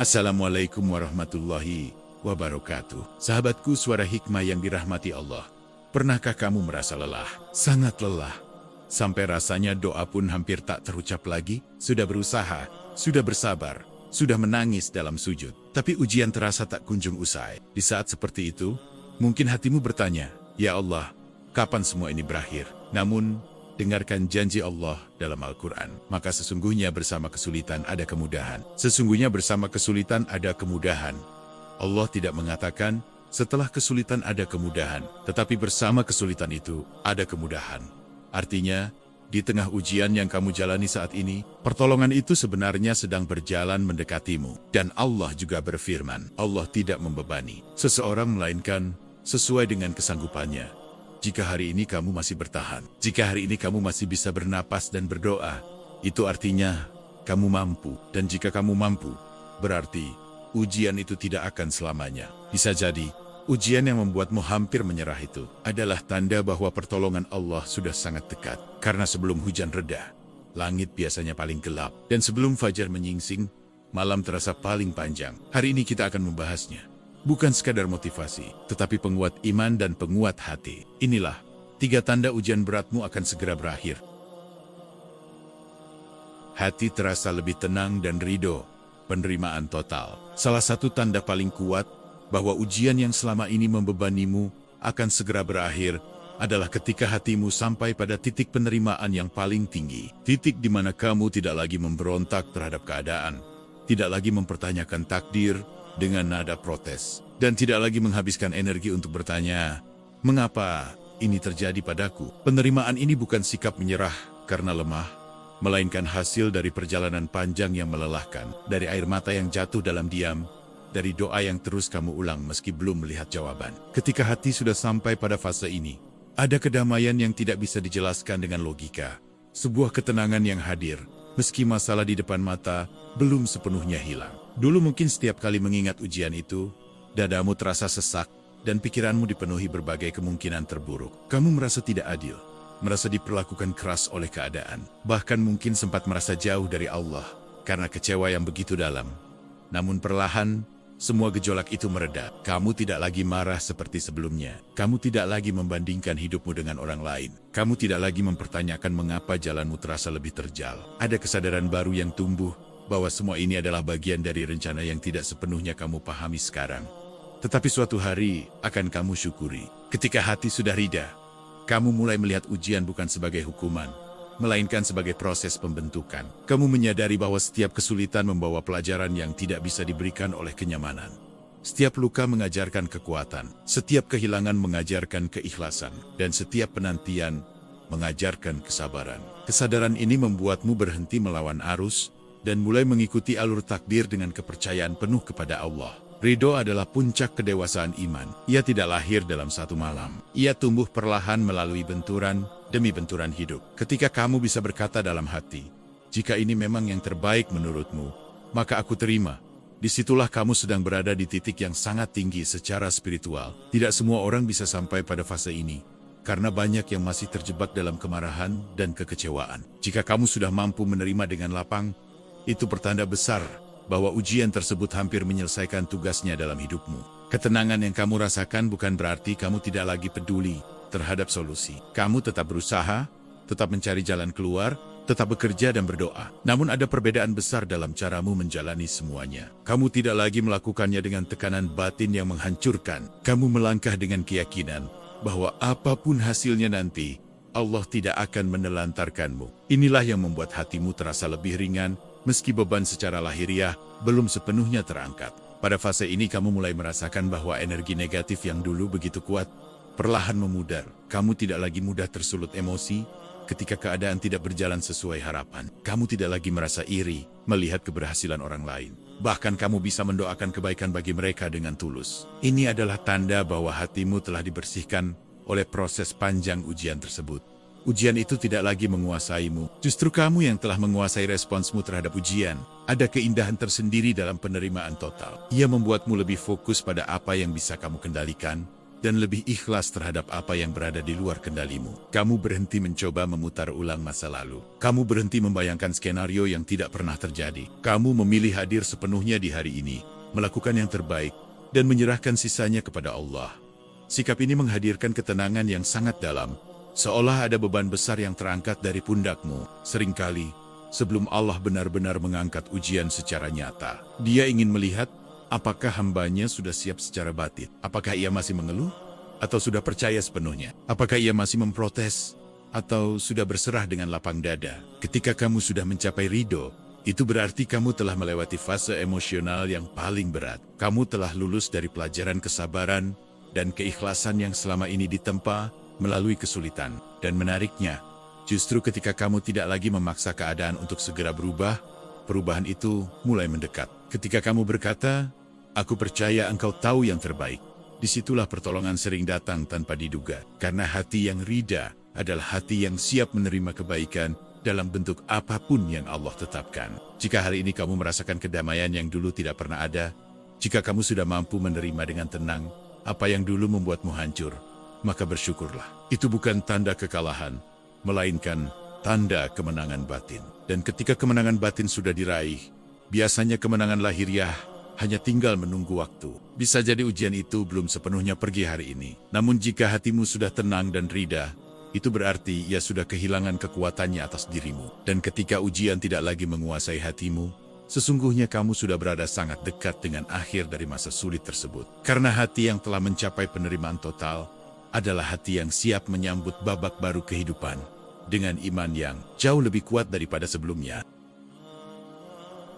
Assalamualaikum warahmatullahi wabarakatuh. Sahabatku, suara hikmah yang dirahmati Allah. Pernahkah kamu merasa lelah? Sangat lelah. Sampai rasanya doa pun hampir tak terucap lagi? Sudah berusaha, sudah bersabar, sudah menangis dalam sujud. Tapi ujian terasa tak kunjung usai. Di saat seperti itu, mungkin hatimu bertanya, "Ya Allah, kapan semua ini berakhir?" Namun, dengarkan janji Allah dalam Al-Quran. Maka sesungguhnya bersama kesulitan ada kemudahan. Sesungguhnya bersama kesulitan ada kemudahan. Allah tidak mengatakan, setelah kesulitan ada kemudahan. Tetapi bersama kesulitan itu ada kemudahan. Artinya, di tengah ujian yang kamu jalani saat ini, pertolongan itu sebenarnya sedang berjalan mendekatimu. Dan Allah juga berfirman, Allah tidak membebani seseorang melainkan sesuai dengan kesanggupannya. Jika hari ini kamu masih bertahan, jika hari ini kamu masih bisa bernapas dan berdoa, itu artinya kamu mampu. Dan jika kamu mampu, berarti ujian itu tidak akan selamanya. Bisa jadi, ujian yang membuatmu hampir menyerah itu adalah tanda bahwa pertolongan Allah sudah sangat dekat. Karena sebelum hujan reda, langit biasanya paling gelap. Dan sebelum fajar menyingsing, malam terasa paling panjang. Hari ini kita akan membahasnya. Bukan sekadar motivasi, tetapi penguat iman dan penguat hati. Inilah 3 tanda ujian beratmu akan segera berakhir. Hati terasa lebih tenang dan ridho, penerimaan total. Salah satu tanda paling kuat bahwa ujian yang selama ini membebanimu akan segera berakhir adalah ketika hatimu sampai pada titik penerimaan yang paling tinggi. Titik di mana kamu tidak lagi memberontak terhadap keadaan, tidak lagi mempertanyakan takdir dengan nada protes, dan tidak lagi menghabiskan energi untuk bertanya, mengapa ini terjadi padaku? Penerimaan ini bukan sikap menyerah karena lemah, melainkan hasil dari perjalanan panjang yang melelahkan, dari air mata yang jatuh dalam diam, dari doa yang terus kamu ulang meski belum melihat jawaban. Ketika hati sudah sampai pada fase ini, ada kedamaian yang tidak bisa dijelaskan dengan logika, sebuah ketenangan yang hadir, meski masalah di depan mata belum sepenuhnya hilang. Dulu mungkin setiap kali mengingat ujian itu, dadamu terasa sesak dan pikiranmu dipenuhi berbagai kemungkinan terburuk. Kamu merasa tidak adil, merasa diperlakukan keras oleh keadaan, bahkan mungkin sempat merasa jauh dari Allah karena kecewa yang begitu dalam. Namun perlahan, semua gejolak itu mereda. Kamu tidak lagi marah seperti sebelumnya. Kamu tidak lagi membandingkan hidupmu dengan orang lain. Kamu tidak lagi mempertanyakan mengapa jalanmu terasa lebih terjal. Ada kesadaran baru yang tumbuh, bahwa semua ini adalah bagian dari rencana yang tidak sepenuhnya kamu pahami sekarang. Tetapi suatu hari akan kamu syukuri. Ketika hati sudah rida, kamu mulai melihat ujian bukan sebagai hukuman, melainkan sebagai proses pembentukan. Kamu menyadari bahwa setiap kesulitan membawa pelajaran yang tidak bisa diberikan oleh kenyamanan. Setiap luka mengajarkan kekuatan, setiap kehilangan mengajarkan keikhlasan, dan setiap penantian mengajarkan kesabaran. Kesadaran ini membuatmu berhenti melawan arus, dan mulai mengikuti alur takdir dengan kepercayaan penuh kepada Allah. Ridho adalah puncak kedewasaan iman. Ia tidak lahir dalam satu malam. Ia tumbuh perlahan melalui benturan demi benturan hidup. Ketika kamu bisa berkata dalam hati, jika ini memang yang terbaik menurutmu, maka aku terima. Disitulah kamu sedang berada di titik yang sangat tinggi secara spiritual. Tidak semua orang bisa sampai pada fase ini, karena banyak yang masih terjebak dalam kemarahan dan kekecewaan. Jika kamu sudah mampu menerima dengan lapang, itu pertanda besar bahwa ujian tersebut hampir menyelesaikan tugasnya dalam hidupmu. Ketenangan yang kamu rasakan bukan berarti kamu tidak lagi peduli terhadap solusi. Kamu tetap berusaha, tetap mencari jalan keluar, tetap bekerja dan berdoa. Namun ada perbedaan besar dalam caramu menjalani semuanya. Kamu tidak lagi melakukannya dengan tekanan batin yang menghancurkan. Kamu melangkah dengan keyakinan bahwa apapun hasilnya nanti, Allah tidak akan menelantarkanmu. Inilah yang membuat hatimu terasa lebih ringan, meski beban secara lahiriah belum sepenuhnya terangkat. Pada fase ini kamu mulai merasakan bahwa energi negatif yang dulu begitu kuat, perlahan memudar. Kamu tidak lagi mudah tersulut emosi ketika keadaan tidak berjalan sesuai harapan. Kamu tidak lagi merasa iri melihat keberhasilan orang lain. Bahkan kamu bisa mendoakan kebaikan bagi mereka dengan tulus. Ini adalah tanda bahwa hatimu telah dibersihkan oleh proses panjang ujian tersebut. Ujian itu tidak lagi menguasaimu. Justru kamu yang telah menguasai responsmu terhadap ujian. Ada keindahan tersendiri dalam penerimaan total. Ia membuatmu lebih fokus pada apa yang bisa kamu kendalikan, dan lebih ikhlas terhadap apa yang berada di luar kendalimu. Kamu berhenti mencoba memutar ulang masa lalu. Kamu berhenti membayangkan skenario yang tidak pernah terjadi. Kamu memilih hadir sepenuhnya di hari ini, melakukan yang terbaik, dan menyerahkan sisanya kepada Allah. Sikap ini menghadirkan ketenangan yang sangat dalam, seolah ada beban besar yang terangkat dari pundakmu. Seringkali, sebelum Allah benar-benar mengangkat ujian secara nyata, Dia ingin melihat apakah hambanya sudah siap secara batin? Apakah ia masih mengeluh? Atau sudah percaya sepenuhnya? Apakah ia masih memprotes? Atau sudah berserah dengan lapang dada? Ketika kamu sudah mencapai ridho, itu berarti kamu telah melewati fase emosional yang paling berat. Kamu telah lulus dari pelajaran kesabaran dan keikhlasan yang selama ini ditempa melalui kesulitan. Dan menariknya, justru ketika kamu tidak lagi memaksa keadaan untuk segera berubah, perubahan itu mulai mendekat. Ketika kamu berkata, "Aku percaya engkau tahu yang terbaik," disitulah pertolongan sering datang tanpa diduga. Karena hati yang rida adalah hati yang siap menerima kebaikan dalam bentuk apapun yang Allah tetapkan. Jika hari ini kamu merasakan kedamaian yang dulu tidak pernah ada, jika kamu sudah mampu menerima dengan tenang apa yang dulu membuatmu hancur, maka bersyukurlah. Itu bukan tanda kekalahan, melainkan tanda kemenangan batin. Dan ketika kemenangan batin sudah diraih, biasanya kemenangan lahiriah hanya tinggal menunggu waktu. Bisa jadi ujian itu belum sepenuhnya pergi hari ini. Namun jika hatimu sudah tenang dan rida, itu berarti ia sudah kehilangan kekuatannya atas dirimu. Dan ketika ujian tidak lagi menguasai hatimu, sesungguhnya kamu sudah berada sangat dekat dengan akhir dari masa sulit tersebut. Karena hati yang telah mencapai penerimaan total adalah hati yang siap menyambut babak baru kehidupan dengan iman yang jauh lebih kuat daripada sebelumnya.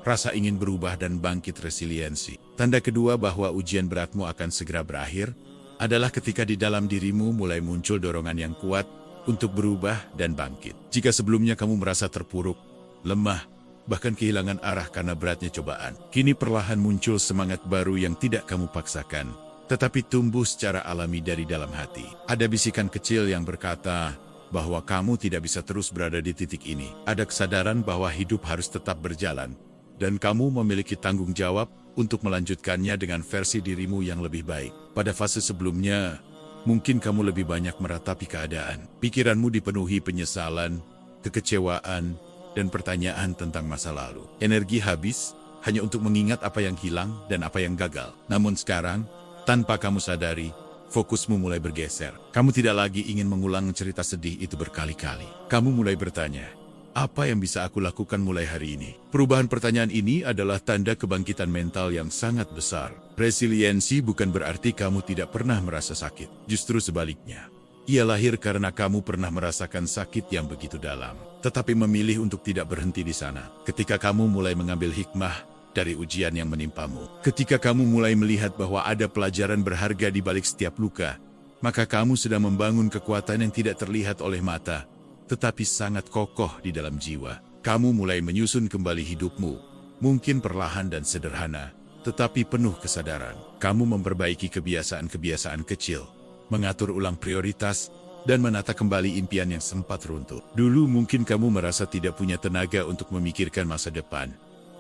Rasa ingin berubah dan bangkit resiliensi. Tanda kedua bahwa ujian beratmu akan segera berakhir adalah ketika di dalam dirimu mulai muncul dorongan yang kuat untuk berubah dan bangkit. Jika sebelumnya kamu merasa terpuruk, lemah, bahkan kehilangan arah karena beratnya cobaan, kini perlahan muncul semangat baru yang tidak kamu paksakan, tetapi tumbuh secara alami dari dalam hati. Ada bisikan kecil yang berkata bahwa kamu tidak bisa terus berada di titik ini. Ada kesadaran bahwa hidup harus tetap berjalan, dan kamu memiliki tanggung jawab untuk melanjutkannya dengan versi dirimu yang lebih baik. Pada fase sebelumnya, mungkin kamu lebih banyak meratapi keadaan. Pikiranmu dipenuhi penyesalan, kekecewaan, dan pertanyaan tentang masa lalu. Energi habis hanya untuk mengingat apa yang hilang dan apa yang gagal. Namun sekarang, tanpa kamu sadari, fokusmu mulai bergeser. Kamu tidak lagi ingin mengulang cerita sedih itu berkali-kali. Kamu mulai bertanya, apa yang bisa aku lakukan mulai hari ini? Perubahan pertanyaan ini adalah tanda kebangkitan mental yang sangat besar. Resiliensi bukan berarti kamu tidak pernah merasa sakit. Justru sebaliknya. Ia lahir karena kamu pernah merasakan sakit yang begitu dalam, tetapi memilih untuk tidak berhenti di sana. Ketika kamu mulai mengambil hikmah dari ujian yang menimpamu, ketika kamu mulai melihat bahwa ada pelajaran berharga di balik setiap luka, maka kamu sedang membangun kekuatan yang tidak terlihat oleh mata, tetapi sangat kokoh di dalam jiwa. Kamu mulai menyusun kembali hidupmu, mungkin perlahan dan sederhana, tetapi penuh kesadaran. Kamu memperbaiki kebiasaan-kebiasaan kecil, mengatur ulang prioritas, dan menata kembali impian yang sempat runtuh. Dulu mungkin kamu merasa tidak punya tenaga untuk memikirkan masa depan,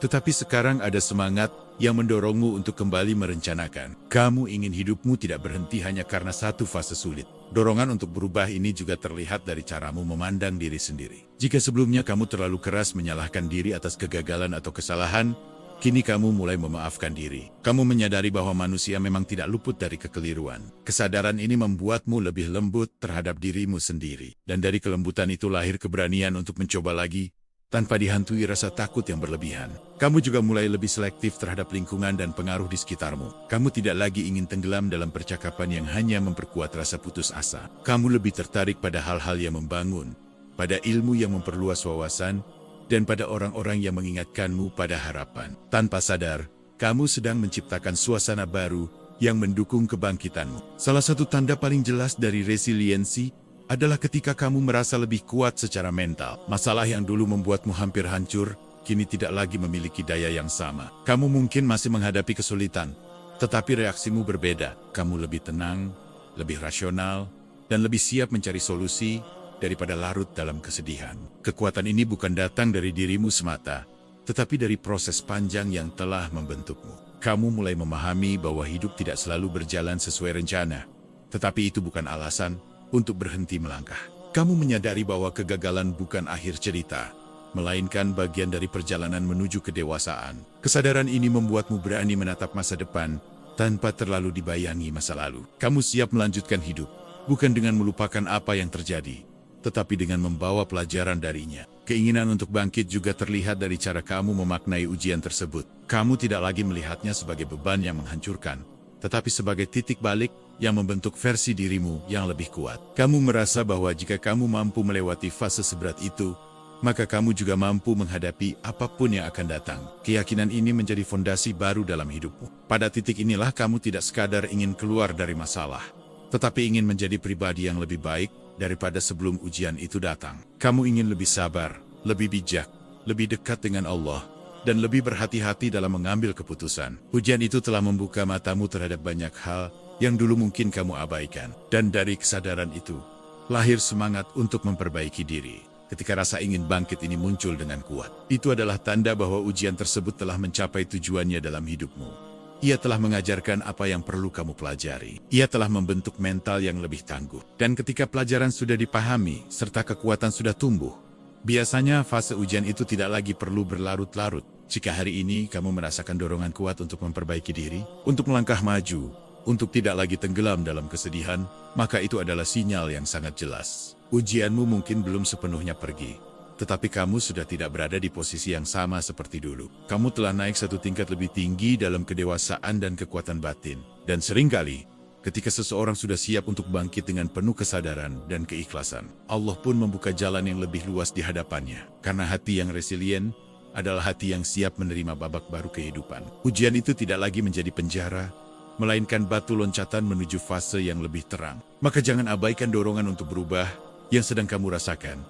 tetapi sekarang ada semangat yang mendorongmu untuk kembali merencanakan. Kamu ingin hidupmu tidak berhenti hanya karena satu fase sulit. Dorongan untuk berubah ini juga terlihat dari caramu memandang diri sendiri. Jika sebelumnya kamu terlalu keras menyalahkan diri atas kegagalan atau kesalahan, kini kamu mulai memaafkan diri. Kamu menyadari bahwa manusia memang tidak luput dari kekeliruan. Kesadaran ini membuatmu lebih lembut terhadap dirimu sendiri. Dan dari kelembutan itu lahir keberanian untuk mencoba lagi, tanpa dihantui rasa takut yang berlebihan. Kamu juga mulai lebih selektif terhadap lingkungan dan pengaruh di sekitarmu. Kamu tidak lagi ingin tenggelam dalam percakapan yang hanya memperkuat rasa putus asa. Kamu lebih tertarik pada hal-hal yang membangun, pada ilmu yang memperluas wawasan, dan pada orang-orang yang mengingatkanmu pada harapan. Tanpa sadar, kamu sedang menciptakan suasana baru yang mendukung kebangkitanmu. Salah satu tanda paling jelas dari resiliensi adalah ketika kamu merasa lebih kuat secara mental. Masalah yang dulu membuatmu hampir hancur, kini tidak lagi memiliki daya yang sama. Kamu mungkin masih menghadapi kesulitan, tetapi reaksimu berbeda. Kamu lebih tenang, lebih rasional, dan lebih siap mencari solusi daripada larut dalam kesedihan. Kekuatan ini bukan datang dari dirimu semata, tetapi dari proses panjang yang telah membentukmu. Kamu mulai memahami bahwa hidup tidak selalu berjalan sesuai rencana, Tetapi itu bukan alasan untuk berhenti melangkah. Kamu menyadari bahwa kegagalan bukan akhir cerita, melainkan bagian dari perjalanan menuju kedewasaan. Kesadaran ini membuatmu berani menatap masa depan tanpa terlalu dibayangi masa lalu. Kamu siap melanjutkan hidup, bukan dengan melupakan apa yang terjadi, tetapi dengan membawa pelajaran darinya. Keinginan untuk bangkit juga terlihat dari cara kamu memaknai ujian tersebut. Kamu tidak lagi melihatnya sebagai beban yang menghancurkan, tetapi sebagai titik balik yang membentuk versi dirimu yang lebih kuat. Kamu merasa bahwa jika kamu mampu melewati fase seberat itu, maka kamu juga mampu menghadapi apapun yang akan datang. Keyakinan ini menjadi fondasi baru dalam hidupmu. Pada titik inilah kamu tidak sekadar ingin keluar dari masalah, tetapi ingin menjadi pribadi yang lebih baik daripada sebelum ujian itu datang. Kamu ingin lebih sabar, lebih bijak, lebih dekat dengan Allah, dan lebih berhati-hati dalam mengambil keputusan. Ujian itu telah membuka matamu terhadap banyak hal yang dulu mungkin kamu abaikan. Dan dari kesadaran itu, lahir semangat untuk memperbaiki diri. Ketika rasa ingin bangkit ini muncul dengan kuat, itu adalah tanda bahwa ujian tersebut telah mencapai tujuannya dalam hidupmu. Ia telah mengajarkan apa yang perlu kamu pelajari. Ia telah membentuk mental yang lebih tangguh. Dan ketika pelajaran sudah dipahami, serta kekuatan sudah tumbuh, biasanya fase ujian itu tidak lagi perlu berlarut-larut. Jika hari ini kamu merasakan dorongan kuat untuk memperbaiki diri, untuk melangkah maju, untuk tidak lagi tenggelam dalam kesedihan, maka itu adalah sinyal yang sangat jelas. Ujianmu mungkin belum sepenuhnya pergi, tetapi kamu sudah tidak berada di posisi yang sama seperti dulu. Kamu telah naik satu tingkat lebih tinggi dalam kedewasaan dan kekuatan batin. Dan seringkali, ketika seseorang sudah siap untuk bangkit dengan penuh kesadaran dan keikhlasan, Allah pun membuka jalan yang lebih luas di hadapannya. Karena hati yang resilient adalah hati yang siap menerima babak baru kehidupan. Ujian itu tidak lagi menjadi penjara, melainkan batu loncatan menuju fase yang lebih terang. Maka jangan abaikan dorongan untuk berubah yang sedang kamu rasakan.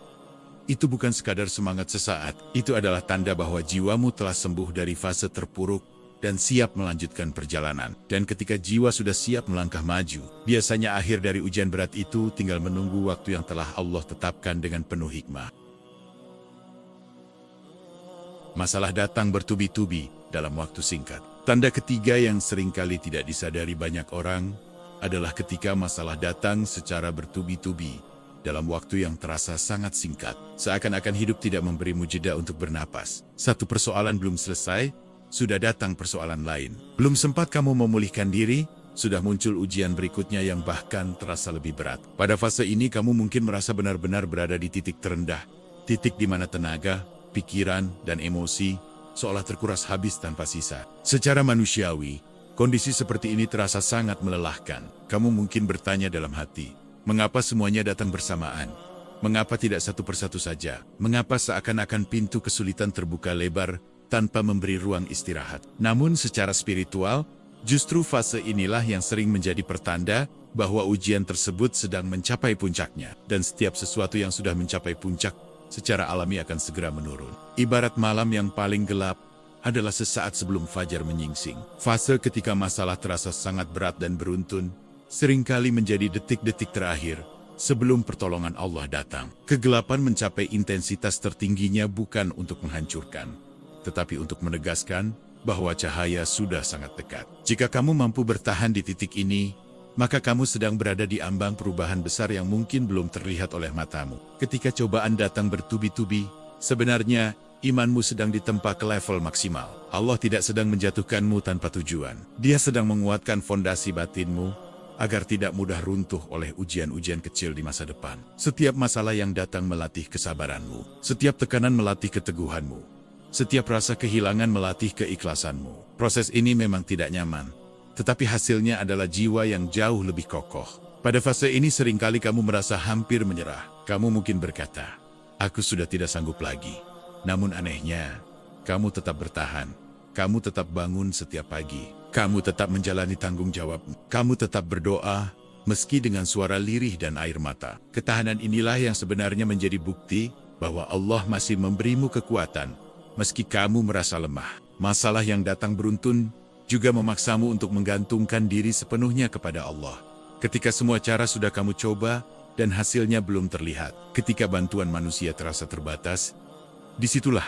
Itu bukan sekadar semangat sesaat, itu adalah tanda bahwa jiwamu telah sembuh dari fase terpuruk dan siap melanjutkan perjalanan. Dan ketika jiwa sudah siap melangkah maju, biasanya akhir dari ujian berat itu tinggal menunggu waktu yang telah Allah tetapkan dengan penuh hikmah. Masalah datang bertubi-tubi dalam waktu singkat. Tanda ketiga yang seringkali tidak disadari banyak orang adalah ketika masalah datang secara bertubi-tubi dalam waktu yang terasa sangat singkat. Seakan-akan hidup tidak memberimu jeda untuk bernapas. Satu persoalan belum selesai, sudah datang persoalan lain. Belum sempat kamu memulihkan diri, sudah muncul ujian berikutnya yang bahkan terasa lebih berat. Pada fase ini kamu mungkin merasa benar-benar berada di titik terendah, titik di mana tenaga, pikiran, dan emosi seolah terkuras habis tanpa sisa. Secara manusiawi, kondisi seperti ini terasa sangat melelahkan. Kamu mungkin bertanya dalam hati, mengapa semuanya datang bersamaan? Mengapa tidak satu persatu saja? Mengapa seakan-akan pintu kesulitan terbuka lebar tanpa memberi ruang istirahat? Namun secara spiritual, justru fase inilah yang sering menjadi pertanda bahwa ujian tersebut sedang mencapai puncaknya. Dan setiap sesuatu yang sudah mencapai puncak secara alami akan segera menurun. Ibarat malam yang paling gelap adalah sesaat sebelum fajar menyingsing. Fase ketika masalah terasa sangat berat dan beruntun, seringkali menjadi detik-detik terakhir sebelum pertolongan Allah datang. Kegelapan mencapai intensitas tertingginya bukan untuk menghancurkan, tetapi untuk menegaskan bahwa cahaya sudah sangat dekat. Jika kamu mampu bertahan di titik ini, maka kamu sedang berada di ambang perubahan besar yang mungkin belum terlihat oleh matamu. Ketika cobaan datang bertubi-tubi, sebenarnya imanmu sedang ditempa ke level maksimal. Allah tidak sedang menjatuhkanmu tanpa tujuan. Dia sedang menguatkan fondasi batinmu agar tidak mudah runtuh oleh ujian-ujian kecil di masa depan. Setiap masalah yang datang melatih kesabaranmu. Setiap tekanan melatih keteguhanmu. Setiap rasa kehilangan melatih keikhlasanmu. Proses ini memang tidak nyaman, tetapi hasilnya adalah jiwa yang jauh lebih kokoh. Pada fase ini seringkali kamu merasa hampir menyerah. Kamu mungkin berkata, aku sudah tidak sanggup lagi. Namun anehnya, kamu tetap bertahan. Kamu tetap bangun setiap pagi. Kamu tetap menjalani tanggung jawabmu. Kamu tetap berdoa, meski dengan suara lirih dan air mata. Ketahanan inilah yang sebenarnya menjadi bukti bahwa Allah masih memberimu kekuatan, meski kamu merasa lemah. Masalah yang datang beruntun juga memaksamu untuk menggantungkan diri sepenuhnya kepada Allah. Ketika semua cara sudah kamu coba dan hasilnya belum terlihat, ketika bantuan manusia terasa terbatas, disitulah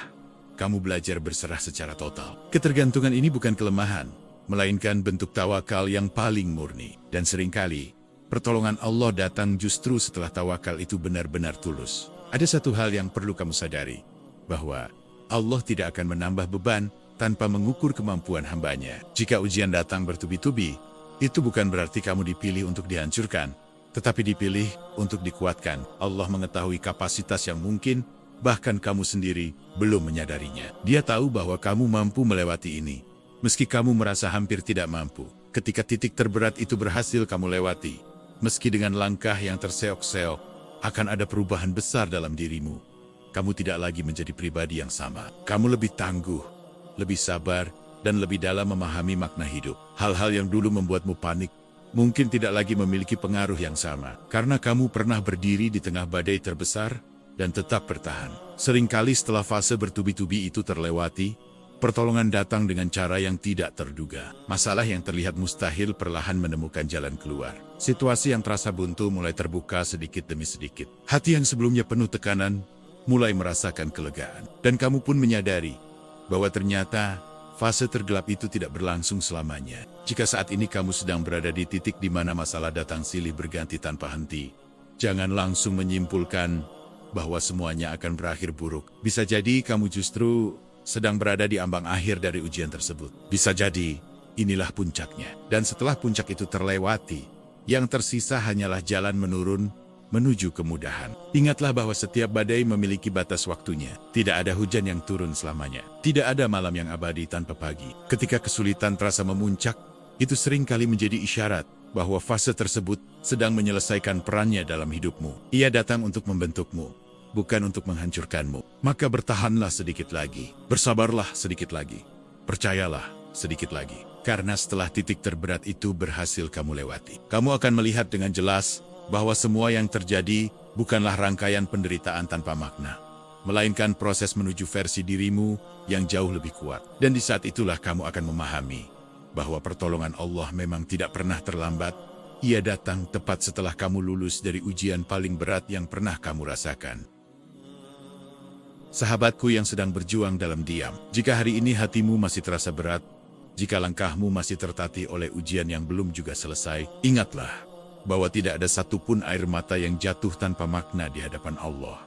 kamu belajar berserah secara total. Ketergantungan ini bukan kelemahan, melainkan bentuk tawakal yang paling murni. Dan seringkali, Pertolongan Allah datang justru setelah tawakal itu benar-benar tulus. Ada satu hal yang perlu kamu sadari, bahwa Allah tidak akan menambah beban tanpa mengukur kemampuan hambanya. Jika ujian datang bertubi-tubi, itu bukan berarti kamu dipilih untuk dihancurkan, tetapi dipilih untuk dikuatkan. Allah mengetahui kapasitas yang mungkin, bahkan kamu sendiri belum menyadarinya. Dia tahu bahwa kamu mampu melewati ini, meski kamu merasa hampir tidak mampu. Ketika titik terberat itu berhasil kamu lewati, meski dengan langkah yang terseok-seok, akan ada perubahan besar dalam dirimu. Kamu tidak lagi menjadi pribadi yang sama. Kamu lebih tangguh, lebih sabar, dan lebih dalam memahami makna hidup. Hal-hal yang dulu membuatmu panik, mungkin tidak lagi memiliki pengaruh yang sama. Karena kamu pernah berdiri di tengah badai terbesar, dan tetap bertahan. Seringkali setelah fase bertubi-tubi itu terlewati, pertolongan datang dengan cara yang tidak terduga. Masalah yang terlihat mustahil perlahan menemukan jalan keluar. Situasi yang terasa buntu mulai terbuka sedikit demi sedikit. Hati yang sebelumnya penuh tekanan, mulai merasakan kelegaan. Dan kamu pun menyadari bahwa ternyata fase tergelap itu tidak berlangsung selamanya. Jika saat ini kamu sedang berada di titik di mana masalah datang silih berganti tanpa henti, jangan langsung menyimpulkan bahwa semuanya akan berakhir buruk. Bisa jadi kamu justru sedang berada di ambang akhir dari ujian tersebut. Bisa jadi inilah puncaknya. Dan setelah puncak itu terlewati, yang tersisa hanyalah jalan menurun menuju kemudahan. Ingatlah bahwa setiap badai memiliki batas waktunya. Tidak ada hujan yang turun selamanya. Tidak ada malam yang abadi tanpa pagi. Ketika kesulitan terasa memuncak, itu seringkali menjadi isyarat bahwa fase tersebut sedang menyelesaikan perannya dalam hidupmu. Ia datang untuk membentukmu, bukan untuk menghancurkanmu. Maka bertahanlah sedikit lagi. Bersabarlah sedikit lagi. Percayalah sedikit lagi. Karena setelah titik terberat itu berhasil kamu lewati, kamu akan melihat dengan jelas bahwa semua yang terjadi bukanlah rangkaian penderitaan tanpa makna, melainkan proses menuju versi dirimu yang jauh lebih kuat. Dan di saat itulah kamu akan memahami bahwa pertolongan Allah memang tidak pernah terlambat. Ia datang tepat setelah kamu lulus dari ujian paling berat yang pernah kamu rasakan. Sahabatku yang sedang berjuang dalam diam, jika hari ini hatimu masih terasa berat, jika langkahmu masih tertatih oleh ujian yang belum juga selesai, ingatlah bahwa tidak ada satupun air mata yang jatuh tanpa makna di hadapan Allah.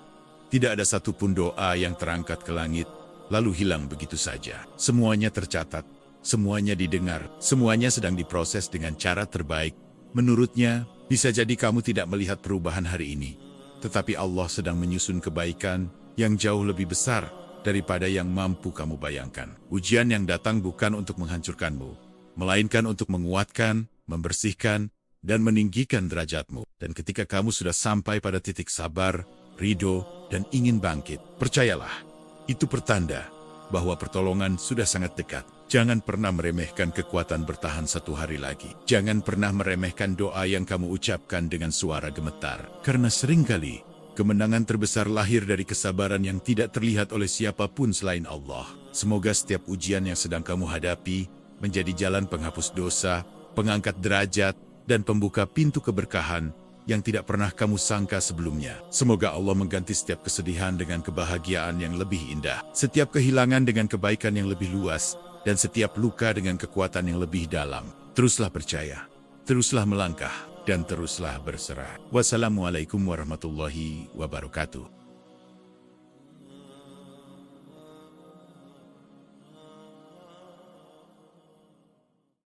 Tidak ada satupun doa yang terangkat ke langit, lalu hilang begitu saja. Semuanya tercatat, semuanya didengar, semuanya sedang diproses dengan cara terbaik. Menurutnya, bisa jadi kamu tidak melihat perubahan hari ini, tetapi Allah sedang menyusun kebaikan yang jauh lebih besar daripada yang mampu kamu bayangkan. Ujian yang datang bukan untuk menghancurkanmu, melainkan untuk menguatkan, membersihkan, dan meninggikan derajatmu. Dan ketika kamu sudah sampai pada titik sabar, ridho, dan ingin bangkit, percayalah, itu pertanda bahwa pertolongan sudah sangat dekat. Jangan pernah meremehkan kekuatan bertahan satu hari lagi. Jangan pernah meremehkan doa yang kamu ucapkan dengan suara gemetar. Karena seringkali kemenangan terbesar lahir dari kesabaran yang tidak terlihat oleh siapapun selain Allah. Semoga setiap ujian yang sedang kamu hadapi menjadi jalan penghapus dosa, pengangkat derajat, dan pembuka pintu keberkahan yang tidak pernah kamu sangka sebelumnya. Semoga Allah mengganti setiap kesedihan dengan kebahagiaan yang lebih indah, setiap kehilangan dengan kebaikan yang lebih luas, dan setiap luka dengan kekuatan yang lebih dalam. Teruslah percaya, teruslah melangkah, dan teruslah berserah. Wassalamualaikum warahmatullahi wabarakatuh.